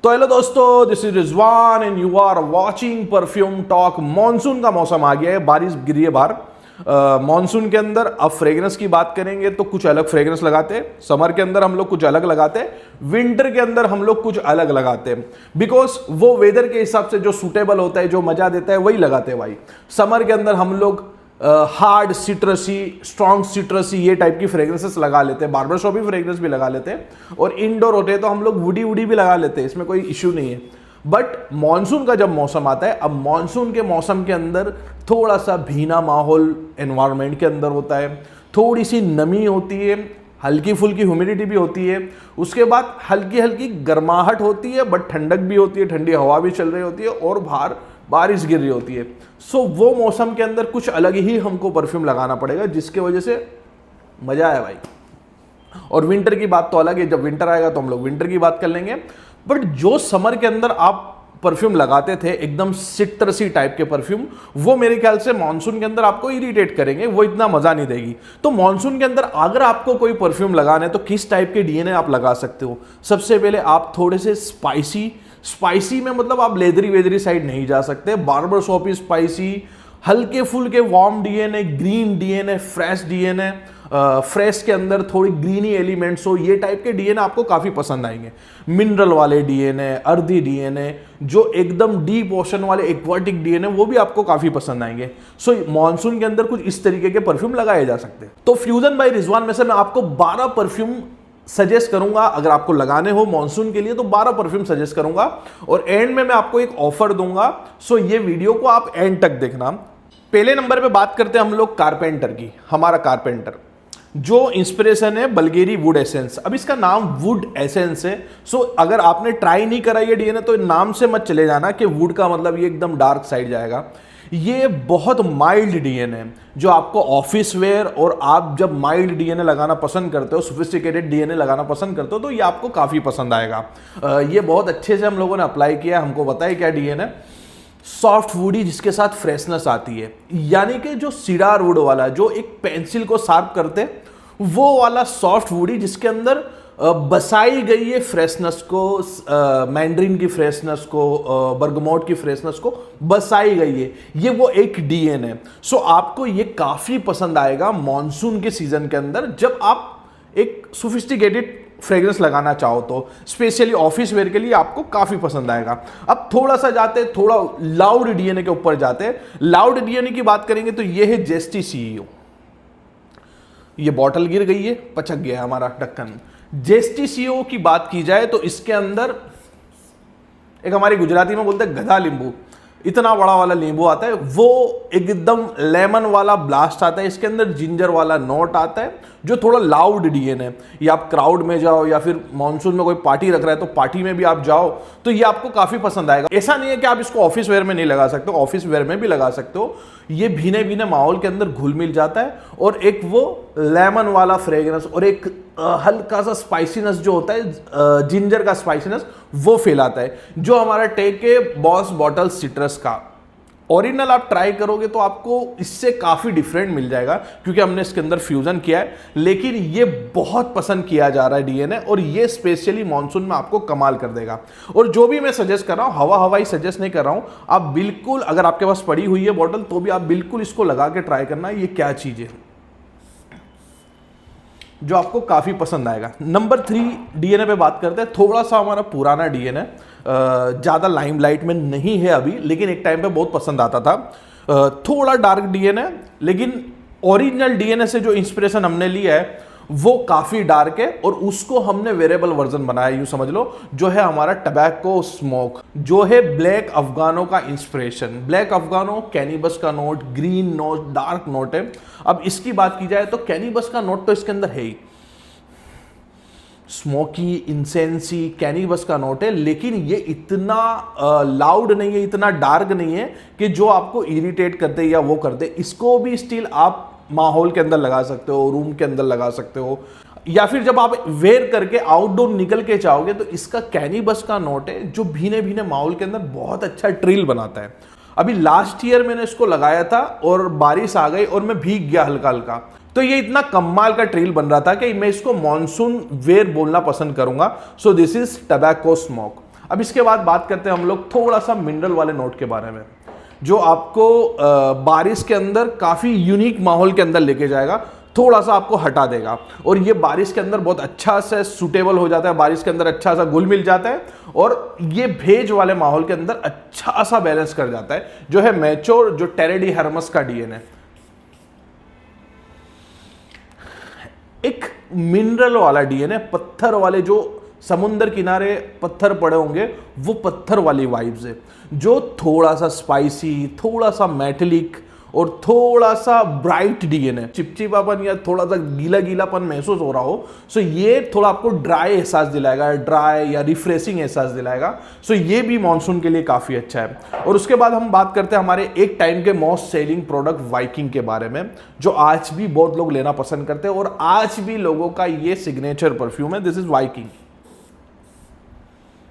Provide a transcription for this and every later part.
तो हेलो दोस्तों, this is Rizwan and you are watching perfume talk. Monsoon का मौसम आ गया है, बारिश गिरी है बाहर। मॉनसून के अंदर अब फ्रेग्रेंस की बात करेंगे तो कुछ अलग फ्रेग्रेंस लगाते हैं। समर के अंदर हम लोग कुछ अलग लगाते हैं, विंटर के अंदर हम लोग कुछ अलग लगाते हैं, बिकॉज वो वेदर के हिसाब से जो सूटेबल होता है, जो मजा देता है वही लगाते हैं भाई। समर के अंदर हम लोग हार्ड सिट्रसी, स्ट्रॉन्ग सिट्रसी ये टाइप की फ्रेग्रेंसेस लगा लेते हैं, बार्बर शॉप भी फ्रेग्रेंस भी लगा लेते हैं, और इंडोर होते हैं तो हम लोग वुडी वुडी भी लगा लेते हैं, इसमें कोई इश्यू नहीं है। बट मॉनसून का जब मौसम आता है, अब मॉनसून के मौसम के अंदर थोड़ा सा भीना माहौल एनवायरनमेंट के अंदर होता है, थोड़ी सी नमी होती है, हल्की फुल्की ह्यूमिडिटी भी होती है, उसके बाद हल्की हल्की गर्माहट होती है, बट ठंडक भी होती है, ठंडी हवा भी चल रही होती है, और बाहर बारिश गिर रही होती है। सो वो मौसम के अंदर कुछ अलग ही हमको परफ्यूम लगाना पड़ेगा, जिसके वजह से मजा आए भाई। और विंटर की बात तो अलग है, जब विंटर आएगा तो हम लोग विंटर की बात कर लेंगे। बट जो समर के अंदर आप परफ्यूम लगाते थे एकदम सिट्रसी टाइप के परफ्यूम, वो मेरे ख्याल से मॉनसून के अंदर आपको इरिटेट करेंगे, वो इतना मजा नहीं देगी। तो मॉनसून के अंदर अगर आपको कोई परफ्यूम लगाना है तो किस टाइप के डीएनए आप लगा सकते हो? सबसे पहले आप थोड़े से स्पाइसी में, मतलब आप लेदरी वेदरी साइड नहीं जा सकते। बार्बर शॉप स्पाइसी, हल्के फुल्के warm DNA, green DNA, fresh DNA, fresh के अंदर थोड़ी ग्रीनी एलिमेंट्स हो, ये टाइप के डीएनए आपको काफी पसंद आएंगे। मिनरल वाले डीएनए, अर्दी डीएनए, जो एकदम डीप ओशन वाले एक्वाटिक डीएनए, वो भी आपको काफी पसंद आएंगे। सो मॉनसून के अंदर कुछ इस तरीके के परफ्यूम लगाए जा सकते हैं। तो फ्यूजन बाय रिजवान में से मैं आपको 12 परफ्यूम सजेस्ट करूंगा। अगर आपको लगाने हो मॉनसून के लिए तो 12 परफ्यूम सजेस्ट करूंगा, और एंड में मैं आपको एक ऑफर दूंगा। सो ये वीडियो को आप एंड तक देखना। पहले नंबर पे बात करते हैं हम लोग कारपेंटर की। हमारा कारपेंटर जो इंस्पिरेशन है बल्गेरी वुड एसेंस। अब इसका नाम वुड एसेंस है। सो अगर आपने ट्राई नहीं करा ये डीएनए तो नाम से मत चले जाना कि वुड का मतलब ये एकदम डार्क साइड जाएगा। ये बहुत माइल्ड डीएनए है, जो आपको ऑफिस वेयर, और आप जब माइल्ड डीएनए लगाना पसंद करते हो, सोफिस्टिकेटेड डीएनए लगाना पसंद करते हो, तो ये आपको काफी पसंद आएगा। ये बहुत अच्छे से हम लोगों ने अप्लाई किया, हमको पता है क्या डीएनए। सॉफ्ट वुडी जिसके साथ फ्रेशनेस आती है, यानी कि जो सीडार वुड वाला, जो एक पेंसिल को शार्प करते, वो वाला सॉफ्ट वुडी जिसके अंदर बसाई गई है फ्रेशनेस को, मैंड्रिन की फ्रेशनेस को, बर्गमोट की फ्रेशनेस को बसाई गई है, ये वो एक डीएनए है। सो आपको ये काफी पसंद आएगा मॉनसून के सीजन के अंदर, जब आप एक सोफिस्टिकेटेड फ्रेग्रेंस लगाना चाहो तो, स्पेशली ऑफिस वेयर के लिए आपको काफी पसंद आएगा। अब थोड़ा सा जाते, थोड़ा लाउड डीएनए के ऊपर जाते हैं। लाउड डीएनए की बात करेंगे तो ये है जेस्टी सीईओ। ये बॉटल गिर गई है, पचक गया है हमारा ढक्कन। जेस्टी सीईओ की बात की जाए तो इसके अंदर एक, हमारी गुजराती में बोलते हैं गधा नींबू, इतना बड़ा वाला नींबू आता है, वो एकदम लेमन वाला ब्लास्ट आता है। इसके अंदर जिंजर वाला नोट आता है, जो थोड़ा लाउड डीएनए है। या आप क्राउड में जाओ, या फिर मॉनसून में कोई पार्टी रख रहा है तो पार्टी में भी आप जाओ तो ये आपको काफी पसंद आएगा। ऐसा नहीं है कि आप इसको ऑफिस वेयर में नहीं लगा सकते हो, ऑफिस वेयर में भी लगा सकते हो। ये भीने भीने माहौल के अंदर घुल मिल जाता है, और एक वो लेमन वाला फ्रेग्रेंस, और एक हल्का सा स्पाइसीनेस जो होता है, जिंजर का स्पाइसीनेस, वो फैलाता है, जो हमारा टेक है बॉस बॉटल सिट्रस का। ओरिजिनल आप ट्राई करोगे तो आपको इससे काफी डिफरेंट मिल जाएगा, क्योंकि हमने इसके अंदर फ्यूजन किया है। लेकिन ये बहुत पसंद किया जा रहा है डीएनए, और ये स्पेशली मॉनसून में आपको कमाल कर देगा। और जो भी मैं सजेस्ट कर रहा हूं, हवाई सजेस्ट नहीं कर रहा हूं, आप बिल्कुल, अगर आपके पास पड़ी हुई है बॉटल तो भी आप बिल्कुल इसको लगा के ट्राई करना, ये क्या चीज है जो आपको काफी पसंद आएगा। नंबर 3 डीएनए पे बात करते हैं। थोड़ा सा हमारा पुराना डीएनए, ज्यादा लाइमलाइट में नहीं है अभी, लेकिन एक टाइम पे बहुत पसंद आता था। थोड़ा डार्क डीएनए, लेकिन ओरिजिनल डीएनए से जो इंस्पिरेशन हमने लिया है वो काफी डार्क है, और उसको हमने वेरिएबल वर्जन बनाया, यूं समझ लो, जो है हमारा टबैको स्मोक, जो है ब्लैक अफगानो का इंस्पिरेशन। ब्लैक अफगानो कैनिबस का note, green note, dark note है। अब इसकी बात की जाए तो कैनिबस का नोट तो इसके अंदर है ही, स्मोकी, इंसेंसी, कैनिबस का नोट है, लेकिन ये इतना लाउड नहीं है, इतना डार्क नहीं है कि जो आपको इरिटेट करते या वो करते। इसको भी स्टिल आप माहौल के अंदर लगा सकते हो, रूम के अंदर लगा सकते हो, या फिर जब आप वेयर करके आउटडोर निकल के जाओगे तो इसका कैनिबस का नोट है, जो भीने भीने माहौल के अंदर बहुत अच्छा ट्रिल बनाता है। अभी लास्ट ईयर मैंने इसको लगाया था और बारिश आ गई और मैं भीग गया हल्का हल्का, तो ये इतना कमाल का ट्रिल बन रहा था कि मैं इसको मॉनसून वेयर बोलना पसंद करूंगा। So this is tobacco smoke. अब इसके बाद बात करते हैं हम लोग थोड़ा सा मिनरल वाले नोट के बारे में, जो आपको बारिश के अंदर काफ़ी यूनिक माहौल के अंदर लेके जाएगा, थोड़ा सा आपको हटा देगा। और ये बारिश के अंदर बहुत अच्छा से सूटेबल हो जाता है, बारिश के अंदर अच्छा सा घुल मिल जाता है और ये भेज वाले माहौल के अंदर अच्छा सा बैलेंस कर जाता है, जो है मैच्योर जो टेरेडी हर्मस का डीएनए। एक मिनरल वाला डीएनए, पत्थर वाले जो समुंदर किनारे पत्थर पड़े होंगे वो पत्थर वाली वाइब्स है, जो थोड़ा सा स्पाइसी, थोड़ा सा मेटेलिक और थोड़ा सा ब्राइट डीएनए, चिपचिपापन या थोड़ा सा गीला गीलापन महसूस हो रहा हो, सो ये थोड़ा आपको ड्राई एहसास दिलाएगा, ड्राई या रिफ्रेशिंग एहसास दिलाएगा। सो ये भी मॉनसून के लिए काफ़ी अच्छा है। और उसके बाद हम बात करते हैं हमारे एक टाइम के मोस्ट सेलिंग प्रोडक्ट वाइकिंग के बारे में, जो आज भी बहुत लोग लेना पसंद करते हैं और आज भी लोगों का ये सिग्नेचर परफ्यूम है। दिस इज वाइकिंग,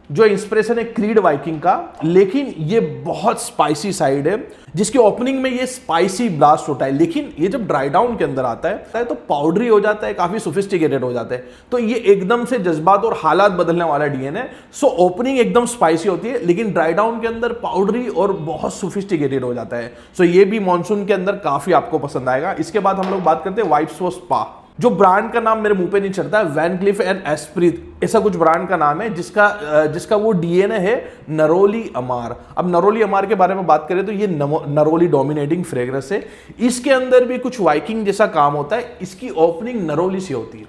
जो इंस्पिरेशन है क्रीड वाइकिंग का, लेकिन ये बहुत स्पाइसी साइड है, जिसकी ओपनिंग में ये स्पाइसी ब्लास्ट होता है, लेकिन ये जब ड्राई डाउन के अंदर आता है तो पाउडरी हो जाता है, काफी सोफिस्टिकेटेड हो जाता है। तो ये एकदम से जज्बात और हालात बदलने वाला डीएनए है। सो ओपनिंग एकदम स्पाइसी होती है, लेकिन ड्राई डाउन के अंदर पाउडरी और बहुत सोफिस्टिकेटेड हो जाता है। सो ये भी मॉनसून के अंदर काफी आपको पसंद आएगा। इसके बाद हम लोग बात करते हैं वाइब्स फॉर स्पा, जो ब्रांड का नाम मेरे मुंह पे नहीं चढ़ता है, वैन क्लिफ एंड एस्प्रीत, ऐसा कुछ ब्रांड का नाम है, जिसका वो डीएनए है नरोली अमार। अब नरोली अमार के बारे में बात करें तो ये नरोली डोमिनेटिंग फ्रेग्रेंस है। इसके अंदर भी कुछ वाइकिंग जैसा काम होता है, इसकी ओपनिंग नरोली से होती है।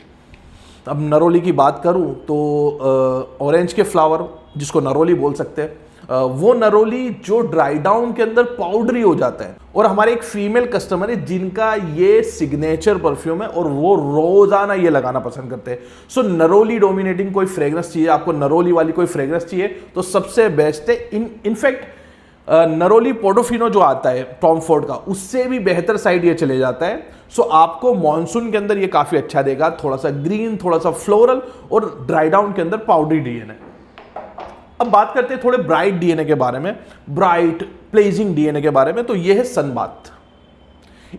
अब नरोली की बात करूं तो ऑरेंज के फ्लावर, जिसको नरोली बोल सकते हैं, वो नरोली जो ड्राई डाउन के अंदर पाउडरी हो जाता है। और हमारे एक फीमेल कस्टमर है जिनका ये सिग्नेचर परफ्यूम है और वो रोजाना ये लगाना पसंद करते हैं। सो नरोली डोमिनेटिंग कोई फ्रेग्रेंस चाहिए आपको, नरोली वाली कोई फ्रेग्रेंस चाहिए तो सबसे बेस्ट है। इनफैक्ट नरोली पोर्टोफिनो जो आता है टॉम फोर्ड का, उससे भी बेहतर साइड ये चले जाता है। सो आपको मॉनसून के अंदर ये काफी अच्छा देगा, थोड़ा सा ग्रीन, थोड़ा सा फ्लोरल और ड्राई डाउन के अंदर पाउडरी डीएनए। अब बात करते हैं थोड़े ब्राइट डीएनए के बारे में, ब्राइट प्लेजिंग डीएनए के बारे में। तो यह है सनबाथ।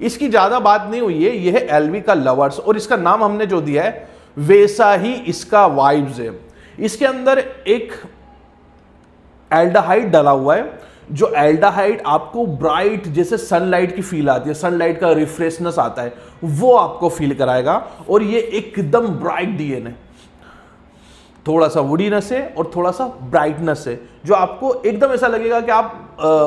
इसकी ज्यादा बात नहीं हुई है, यह है एलवी का लवर्स, और इसका नाम हमने जो दिया है वैसा ही इसका वाइब्स है। इसके अंदर एक एल्डाहाइड डाला हुआ है, जो एल्डाहाइड आपको ब्राइट जैसे सनलाइट की फील आती है, सनलाइट का रिफ्रेशनेस आता है, वो आपको फील कराएगा। और ये एकदम ब्राइट डीएनए है, थोड़ा सा वुडीनेस है और थोड़ा सा ब्राइटनेस है, जो आपको एकदम ऐसा लगेगा कि आप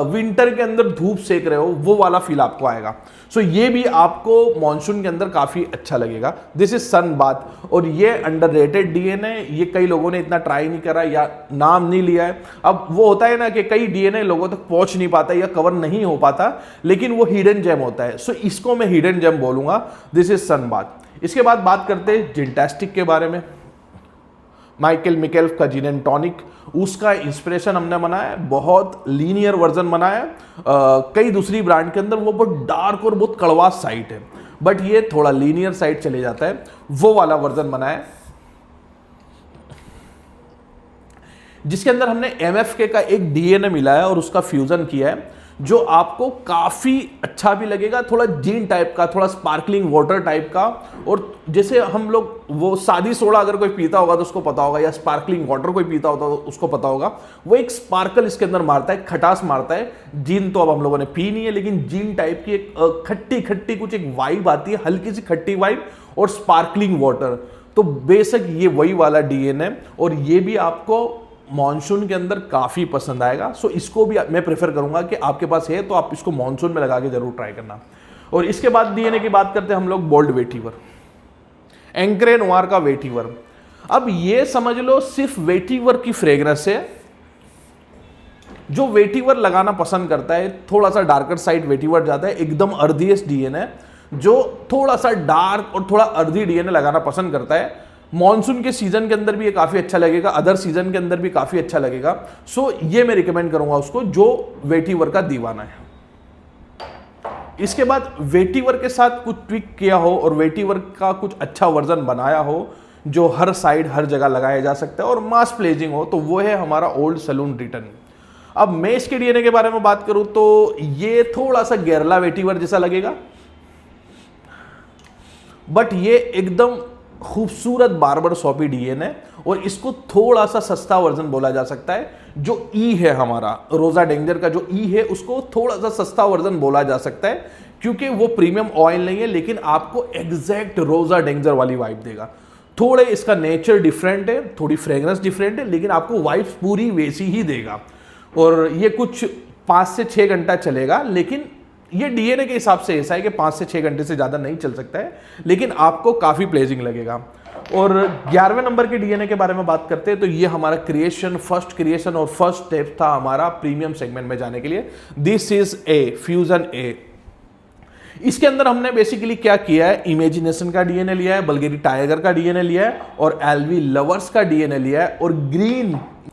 विंटर के अंदर धूप सेक रहे हो, वो वाला फील आपको आएगा। सो ये भी आपको मॉनसून के अंदर काफी अच्छा लगेगा। दिस इज सन बाथ, और ये अंडररेटेड डीएनए, ये कई लोगों ने इतना ट्राई नहीं करा या नाम नहीं लिया है। अब वो होता है ना कि कई डीएनए लोगों तक पहुंच नहीं पाता या कवर नहीं हो पाता, लेकिन वो हिडन जेम होता है। सो इसको मैं हिडन जेम बोलूंगा। This is sun bath. इसके बाद बात करते हैं जिनटेस्टिक के बारे में। माइकल मिकेल्फ का जिन एंड टॉनिक, उसका इंस्पिरेशन हमने बनाया है, बहुत लीनियर वर्जन बनाया है। कई दूसरी ब्रांड के अंदर वो बहुत डार्क और बहुत कड़वा साइड है, बट ये थोड़ा लीनियर साइड चले जाता है, वो वाला वर्जन बनाया है, जिसके अंदर हमने एमएफके का एक डीएनए मिलाया और उसका फ्यूजन किया है, जो आपको काफी अच्छा भी लगेगा, थोड़ा जीन टाइप का, थोड़ा स्पार्कलिंग वाटर टाइप का। और जैसे हम लोग वो सादी सोडा अगर कोई पीता होगा तो उसको पता होगा, या स्पार्कलिंग वाटर कोई पीता होता तो उसको पता होगा, वो एक स्पार्कल इसके अंदर मारता है, खटास मारता है। जीन तो अब हम लोगों ने पी नहीं है, लेकिन जीन टाइप की एक खट्टी खट्टी कुछ एक वाइब आती है, हल्की सी खट्टी वाइब, और स्पार्कलिंग वाटर। तो बेशक ये वही वाला डीएनए, और ये भी आपको मॉनसून के अंदर काफी पसंद आएगा। सो इसको भी मैं प्रेफर करूंगा कि आपके पास है तो आप इसको मॉनसून में लगा के जरूर ट्राई करना। और इसके बाद डीएनए की बात करते हैं हम लोग बोल्ड वेटिवर, एंक्रे नोवार का वेटिवर। अब ये समझ लो सिर्फ वेटिवर की फ्रेग्रेंस है। जो वेटिवर लगाना पसंद करता है, थोड़ा सा डार्कर साइड वेटिवर जाता है, एकदम अर्दीएस्ट डीएनए, जो थोड़ा सा डार्क और थोड़ा अर्दी डीएनए लगाना पसंद करता है, मॉनसून के सीजन के अंदर भी ये काफी अच्छा लगेगा, अदर सीजन के अंदर भी काफी अच्छा लगेगा। सो ये मैं रिकमेंड करूंगा उसको, जो वेटिवर का दीवाना है। इसके बाद वेटिवर के साथ कुछ ट्विक किया हो और वेटिवर का कुछ अच्छा वर्जन बनाया हो, जो हर साइड हर जगह लगाया जा सकता है और मास प्लेजिंग हो, तो वो है हमारा ओल्ड सलून रिटर्न। अब मैं इसके डीएनए के बारे में बात करूं तो ये थोड़ा सा गेरला वेटिवर जैसा लगेगा, बट ये एकदम खूबसूरत बार्बर शॉपी डीएनए, और इसको थोड़ा सा सस्ता वर्जन बोला जा सकता है। जो ई है हमारा रोजा डेंजर का, जो ई है उसको थोड़ा सा सस्ता वर्जन बोला जा सकता है, क्योंकि वो प्रीमियम ऑयल नहीं है, लेकिन आपको एग्जैक्ट रोजा डेंजर वाली वाइब देगा। थोड़े इसका नेचर डिफरेंट है, थोड़ी फ्रेग्रेंस डिफरेंट है, लेकिन आपको वाइब्स पूरी वैसी ही देगा। और ये कुछ 5 से 6 घंटा चलेगा, लेकिन ये डीएनए के हिसाब से ऐसा है कि 5 से 6 घंटे से ज़्यादा नहीं चल सकता है, लेकिन आपको काफ़ी प्लेजिंग लगेगा। और 11वें नंबर के डीएनए के बारे में बात करते हैं तो ये हमारा फर्स्ट क्रिएशन और फर्स्ट स्टेप था हमारा प्रीमियम सेगमेंट में जाने के लिए। दिस इज ए फ्यूजन ए। इसके अंदर हमने बेसिकली क्या किया है, इमेजिनेशन का डीएनए लिया है, बल्गेरी टाइगर का डीएनए लिया है, और एलवी लवर्स का डीएनए लिया है, और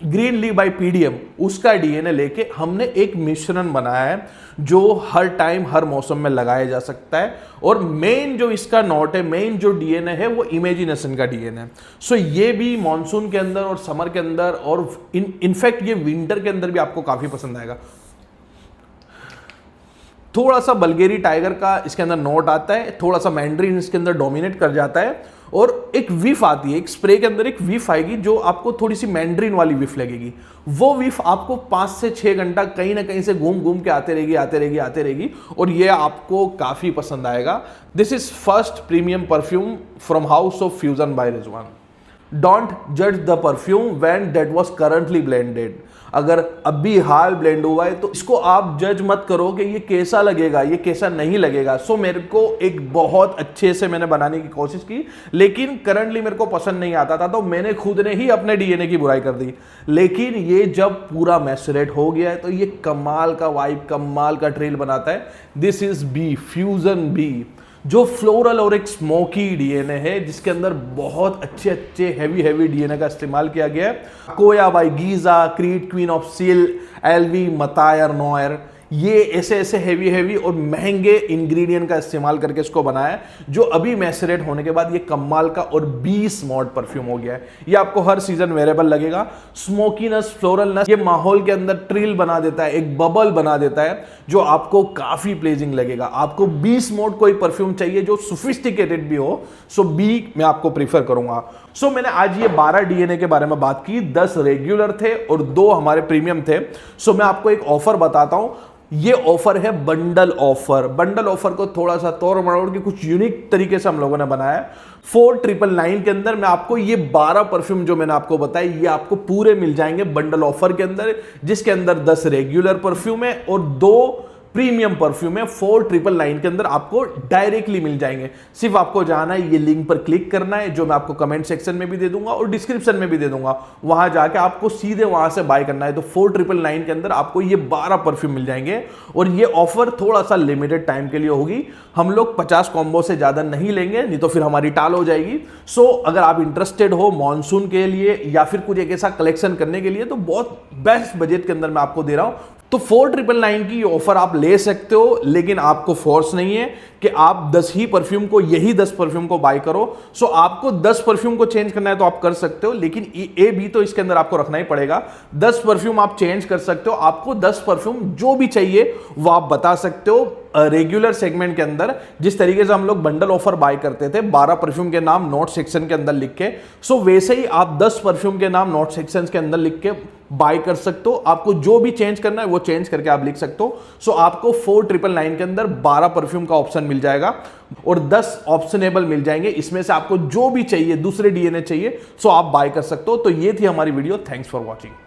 ग्रीन ली बाय पीडीएम उसका डीएनए लेके हमने एक मिश्रण बनाया है जो हर टाइम हर मौसम में लगाया जा सकता है। और मेन जो इसका नोट है, मेन जो डीएनए है वो इमेजिनेशन का डीएनए है। सो ये भी मॉनसून के अंदर और समर के अंदर और इनफैक्ट ये विंटर के अंदर भी आपको काफी पसंद आएगा। थोड़ा सा बल्गेरी टाइगर का इसके अंदर नोट आता है, थोड़ा सा मैंड्रीन इसके अंदर डोमिनेट कर जाता है, और एक विफ आती है, एक स्प्रे के अंदर एक विफ आएगी जो आपको थोड़ी सी मैंड्रीन वाली विफ लगेगी। वो विफ आपको 5 से 6 घंटा कहीं ना कहीं से घूम घूम के आते रहेगी, और ये आपको काफी पसंद आएगा। This is first premium perfume from house of fusion by Rizwan. Don't जज the perfume when that was currently blended. अगर अभी हाल ब्लेंड हुआ है तो इसको आप जज मत करो कि ये कैसा लगेगा, ये कैसा नहीं लगेगा। सो मेरे को एक बहुत अच्छे से मैंने बनाने की कोशिश की, लेकिन करंटली मेरे को पसंद नहीं आता था, तो मैंने खुद ने ही अपने डीएनए की बुराई कर दी। लेकिन ये जब पूरा मैचुरेट हो गया है तो ये कमाल का वाइब, कमाल का ट्रेल बनाता है। This is B fusion B, जो फ्लोरल और एक स्मोकी डीएनए है, जिसके अंदर बहुत अच्छे हैवी डीएनए का इस्तेमाल किया गया है। Koya by Giza, Creed Queen of seal, LV Matière Noire, ये ऐसे हैवी और महंगे इंग्रेडिएंट का इस्तेमाल करके इसको बनाया है, जो अभी मैसरेट होने के बाद ये कमाल का और 20 मॉड परफ्यूम हो गया है। ये आपको हर सीजन वेरेबल लगेगा। स्मोकीनेस, फ्लोरलनेस ये माहौल के अंदर ट्रिल बना देता है, एक बबल बना देता है, जो आपको काफी प्लेजिंग लगेगा। आपको 20 मॉड कोई परफ्यूम चाहिए जो सोफिस्टिकेटेड भी हो, सो बी मैं आपको प्रीफर करूंगा। सो मैंने आज ये 12 डीएनए के बारे में बात की, 10 रेगुलर थे और 2 हमारे प्रीमियम थे। सो मैं आपको एक ऑफर बताता हूं। ये ऑफर है बंडल ऑफर। बंडल ऑफर को थोड़ा सा तोड़ मरोड़ के कुछ यूनिक तरीके से हम लोगों ने बनाया है। 4999 के अंदर मैं आपको ये 12 परफ्यूम जो मैंने आपको बताया, ये आपको पूरे मिल जाएंगे बंडल ऑफर के अंदर, जिसके अंदर 10 रेगुलर परफ्यूम है और 2 प्रीमियम परफ्यूम है। 4999 के अंदर आपको डायरेक्टली मिल जाएंगे। सिर्फ आपको जाना है, ये लिंक पर क्लिक करना है, जो मैं आपको कमेंट सेक्शन में भी दे दूंगा और डिस्क्रिप्शन में भी दे दूंगा। वहां जाके आपको सीधे वहां से बाय करना है। तो 4999 के अंदर आपको ये 12 परफ्यूम मिल जाएंगे, और ये ऑफर थोड़ा सा लिमिटेड टाइम के लिए होगी। हम लोग 50 कॉम्बो से ज्यादा नहीं लेंगे, नहीं तो फिर हमारी टाल हो जाएगी। सो अगर आप इंटरेस्टेड हो मॉनसून के लिए या फिर कुछ एक ऐसा कलेक्शन करने के लिए, तो बहुत बेस्ट बजट के अंदर मैं आपको दे रहा हूं। तो 4999 की ऑफर आप ले सकते हो, लेकिन आपको फोर्स नहीं है कि आप 10 ही परफ्यूम को, यही 10 परफ्यूम को बाय करो। सो आपको 10 परफ्यूम को चेंज करना है तो आप कर सकते हो, लेकिन ए बी तो इसके अंदर आपको रखना ही पड़ेगा। 10 परफ्यूम आप चेंज कर सकते हो। आपको 10 परफ्यूम जो भी चाहिए वो आप बता सकते हो। रेगुलर सेगमेंट के अंदर जिस तरीके से हम लोग बंडल ऑफर बाय करते थे, 12 परफ्यूम के नाम नोट सेक्शन के अंदर लिख के, सो वैसे ही आप 10 परफ्यूम के नाम नोट सेक्शन के अंदर लिख के बाय कर सकते हो। आपको जो भी चेंज करना है वो चेंज करके आप लिख सकते हो। सो आपको 4999 के अंदर 12 परफ्यूम का ऑप्शन मिल जाएगा और 10 ऑप्शनेबल मिल जाएंगे। इसमें से आपको जो भी चाहिए, दूसरे डीएनए चाहिए, सो आप बाय कर सकते हो। तो ये थी हमारी वीडियो। Thanks for watching.